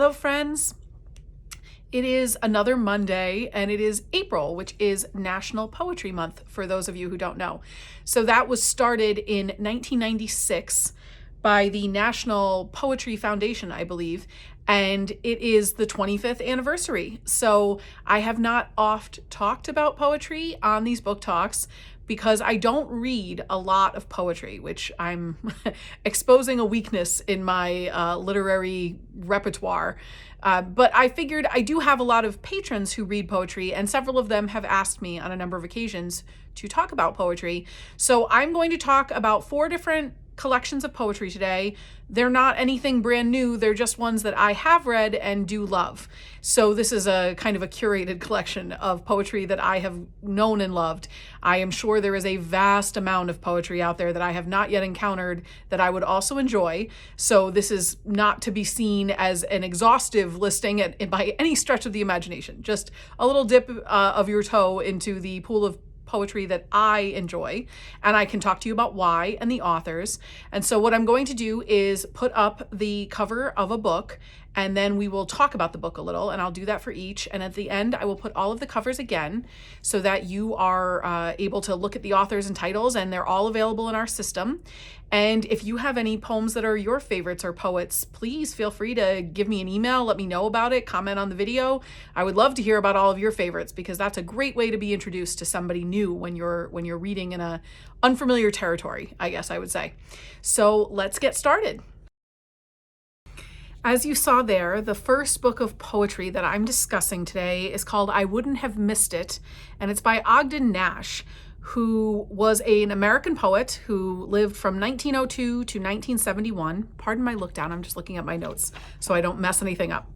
Hello, friends. It is another Monday, and it is April, which is National Poetry Month, for those of you who don't know. So that was started in 1996 by the National Poetry Foundation, I believe, and it is the 25th anniversary. So I have not oft talked about poetry on these book talks because I don't read a lot of poetry, which I'm exposing a weakness in my literary repertoire. But I figured I do have a lot of patrons who read poetry, and several of them have asked me on a number of occasions to talk about poetry. So I'm going to talk about 4 different collections of poetry today. They're not anything brand new. They're just ones that I have read and do love. So this is a kind of a curated collection of poetry that I have known and loved. I am sure there is a vast amount of poetry out there that I have not yet encountered that I would also enjoy. So this is not to be seen as an exhaustive listing by any stretch of the imagination. Just a little dip of your toe into the pool of poetry that I enjoy, and I can talk to you about why and the authors. And so what I'm going to do is put up the cover of a book, and then we will talk about the book a little, and I'll do that for each. And at the end, I will put all of the covers again so that you are able to look at the authors and titles, and they're all available in our system. And if you have any poems that are your favorites or poets, please feel free to give me an email, let me know about it, comment on the video. I would love to hear about all of your favorites, because that's a great way to be introduced to somebody new when you're reading in a unfamiliar territory, I guess I would say. So let's get started. As you saw there, the first book of poetry that I'm discussing today is called I Wouldn't Have Missed It, and it's by Ogden Nash, who was an American poet who lived from 1902 to 1971. Pardon my look down, I'm just looking at my notes so I don't mess anything up.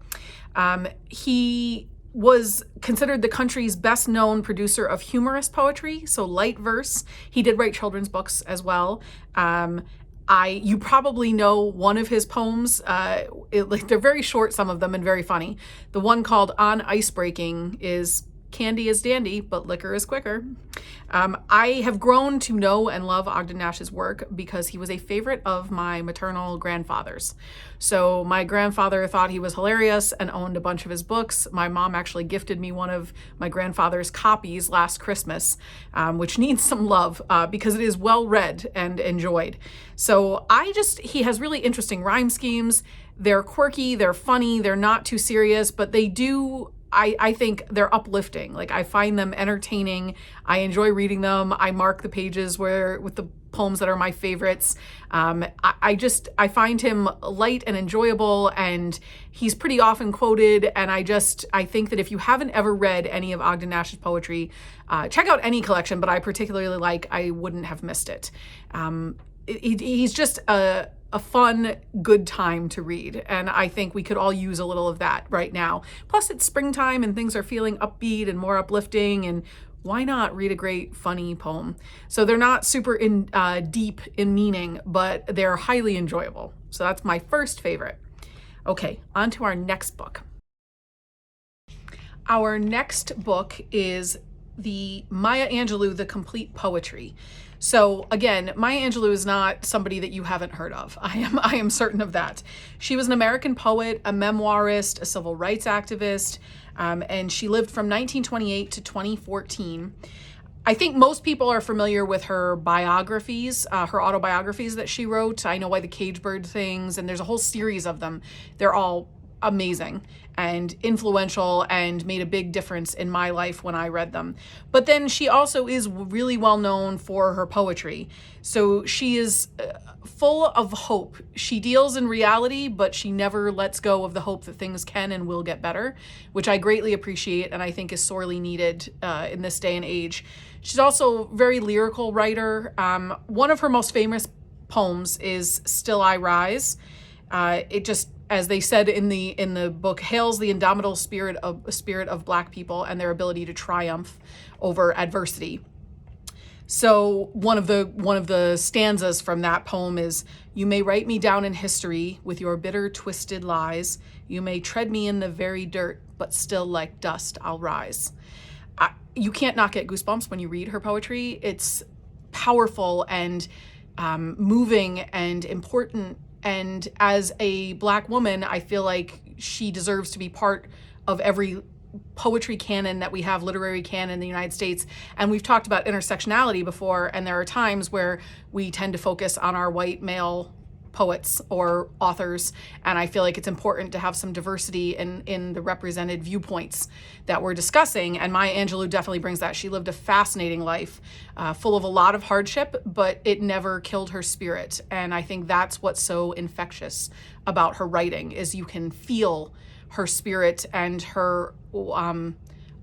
He was considered the country's best known producer of humorous poetry, so light verse. He did write children's books as well. You probably know one of his poems. They're very short, some of them, and very funny. The one called On Ice Breaking is candy is dandy, but liquor is quicker. I have grown to know and love Ogden Nash's work because he was a favorite of my maternal grandfather's. So my grandfather thought he was hilarious and owned a bunch of his books. My mom actually gifted me one of my grandfather's copies last Christmas, which needs some love because it is well read and enjoyed. So he has really interesting rhyme schemes. They're quirky, they're funny, they're not too serious, but they do, I think they're uplifting. Like, I find them entertaining. I enjoy reading them. I mark the pages with the poems that are my favorites. I find him light and enjoyable, and he's pretty often quoted. And I think that if you haven't ever read any of Ogden Nash's poetry, check out any collection, but I particularly like I Wouldn't Have Missed It. He's just a fun, good time to read. And I think we could all use a little of that right now. Plus, it's springtime and things are feeling upbeat and more uplifting, and why not read a great, funny poem? So they're not super deep in meaning, but they're highly enjoyable. So that's my first favorite. Okay, on to our next book. Our next book is the Maya Angelou, The Complete Poetry. So again, Maya Angelou is not somebody that you haven't heard of. I am certain of that. She was an American poet, a memoirist, a civil rights activist, and she lived from 1928 to 2014. I think most people are familiar with her biographies, her autobiographies that she wrote. I Know Why the Cage Bird Sings, and there's a whole series of them. They're all amazing and influential and made a big difference in my life when I read them. But then she also is really well known for her poetry. So she is full of hope. She deals in reality, but she never lets go of the hope that things can and will get better, which I greatly appreciate and I think is sorely needed in this day and age. She's also a very lyrical writer. One of her most famous poems is Still I Rise. It just, as they said in the book, hails the indomitable spirit of Black people and their ability to triumph over adversity. So one of the stanzas from that poem is, "You may write me down in history with your bitter, twisted lies. You may tread me in the very dirt, but still like dust I'll rise." You can't not get goosebumps when you read her poetry. It's powerful and moving and important. And as a Black woman, I feel like she deserves to be part of every poetry canon that we have, literary canon in the United States. And we've talked about intersectionality before, and there are times where we tend to focus on our white male poets or authors, and I feel like it's important to have some diversity in the represented viewpoints that we're discussing. And Maya Angelou definitely brings that. She lived a fascinating life, full of a lot of hardship, but it never killed her spirit. And I think that's what's so infectious about her writing, is you can feel her spirit and her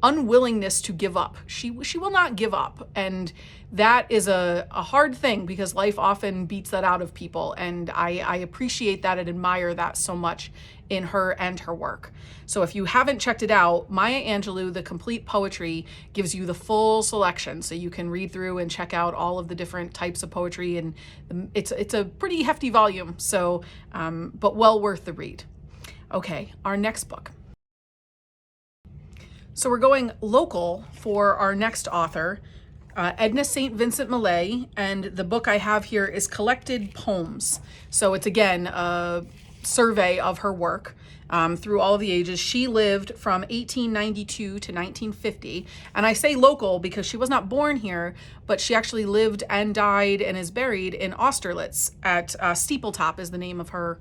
unwillingness to give up. She will not give up, and that is a hard thing, because life often beats that out of people, and I appreciate that and admire that so much in her and her work. So if you haven't checked it out, Maya Angelou, The Complete Poetry, gives you the full selection, so you can read through and check out all of the different types of poetry, and it's a pretty hefty volume, so but well worth the read. Okay, our next book. So we're going local for our next author, Edna St. Vincent Malay, and the book I have here is Collected Poems. So it's, again, a survey of her work through all of the ages. She lived from 1892 to 1950, and I say local because she was not born here, but she actually lived and died and is buried in Austerlitz at Steepletop is the name of her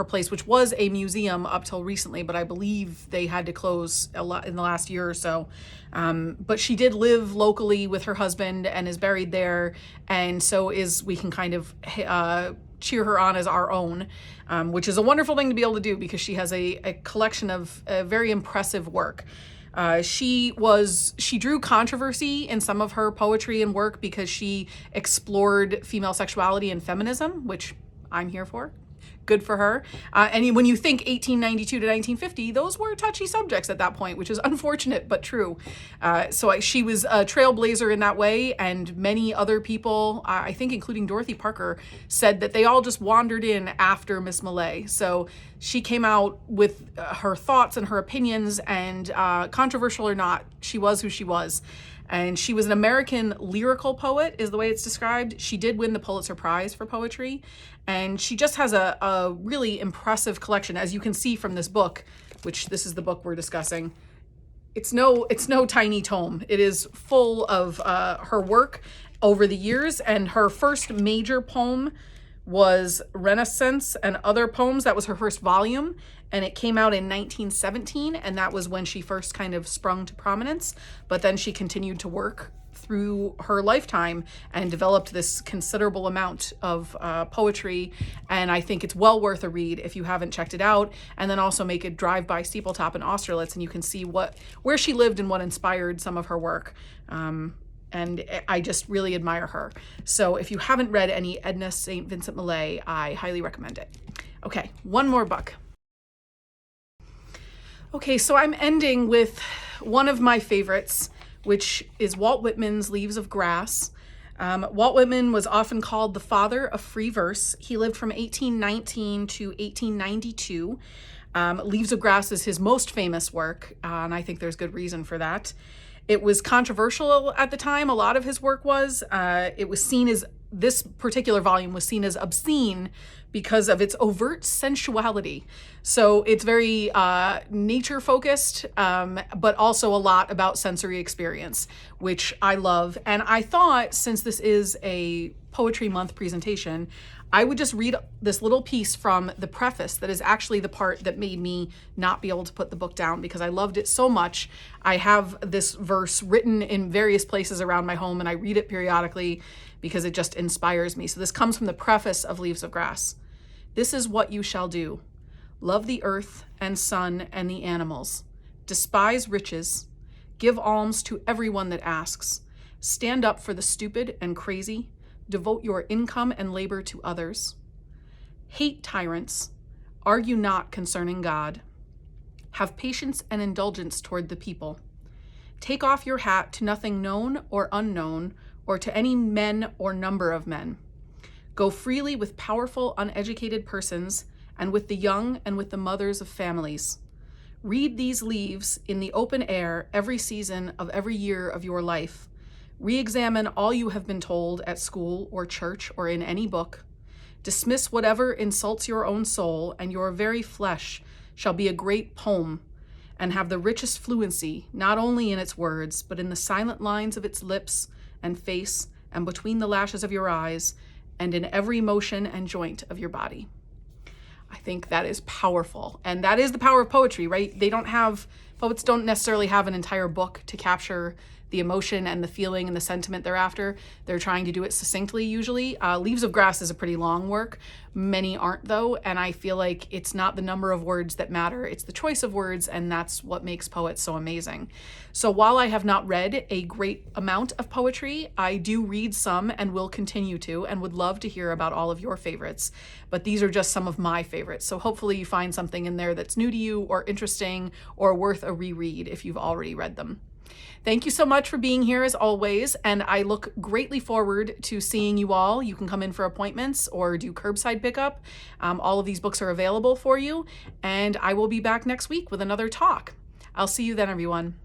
place, which was a museum up till recently, but I believe they had to close a lot in the last year or so. But she did live locally with her husband and is buried there, and so we can kind of cheer her on as our own, which is a wonderful thing to be able to do, because she has a collection of very impressive work. She drew controversy in some of her poetry and work because she explored female sexuality and feminism, which I'm here for. Good for her. And when you think 1892 to 1950, those were touchy subjects at that point, which is unfortunate but true. She was a trailblazer in that way, and many other people, I think including Dorothy Parker, said that they all just wandered in after Miss Malay. So she came out with her thoughts and her opinions, and controversial or not, she was who she was. And she was an American lyrical poet, is the way it's described. She did win the Pulitzer Prize for poetry, and she just has a really impressive collection, as you can see from this book, which this is the book we're discussing. It's no tiny tome. It is full of her work over the years, and her first major poem was Renaissance and Other Poems. That was her first volume, and it came out in 1917, and that was when she first kind of sprung to prominence. But then she continued to work through her lifetime and developed this considerable amount of poetry, and I think it's well worth a read if you haven't checked it out. And then also make a drive by Steepletop in Austerlitz, and you can see where she lived and what inspired some of her work. And I just really admire her. So if you haven't read any Edna St. Vincent Malay, I highly recommend it. Okay, one more book. Okay, so I'm ending with one of my favorites, which is Walt Whitman's Leaves of Grass. Walt Whitman was often called the father of free verse. He lived from 1819 to 1892. Leaves of Grass is his most famous work, and I think there's good reason for that. It was controversial at the time. A lot of his work was. It was seen as, this particular volume was seen as obscene because of its overt sensuality. So it's very nature focused, but also a lot about sensory experience, which I love. And I thought, since this is a Poetry Month presentation, I would just read this little piece from the preface that is actually the part that made me not be able to put the book down, because I loved it so much. I have this verse written in various places around my home, and I read it periodically because it just inspires me. So this comes from the preface of Leaves of Grass. This is what you shall do. Love the earth and sun and the animals. Despise riches. Give alms to everyone that asks. Stand up for the stupid and crazy. Devote your income and labor to others. Hate tyrants. Argue not concerning God. Have patience and indulgence toward the people. Take off your hat to nothing known or unknown, or to any men or number of men. Go freely with powerful, uneducated persons, and with the young and with the mothers of families. Read these leaves in the open air every season of every year of your life. Re-examine all you have been told at school or church or in any book. Dismiss whatever insults your own soul, and your very flesh shall be a great poem and have the richest fluency, not only in its words, but in the silent lines of its lips and face and between the lashes of your eyes and in every motion and joint of your body. I think that is powerful. And that is the power of poetry, right? Poets don't necessarily have an entire book to capture the emotion and the feeling and the sentiment they're after. They're trying to do it succinctly usually. Leaves of Grass is a pretty long work. Many aren't though, and I feel like it's not the number of words that matter, it's the choice of words, and that's what makes poets so amazing. So while I have not read a great amount of poetry, I do read some and will continue to, and would love to hear about all of your favorites. But these are just some of my favorites, so hopefully you find something in there that's new to you or interesting or worth a reread if you've already read them. Thank you so much for being here as always, and I look greatly forward to seeing you all. You can come in for appointments or do curbside pickup. All of these books are available for you, and I will be back next week with another talk. I'll see you then, everyone.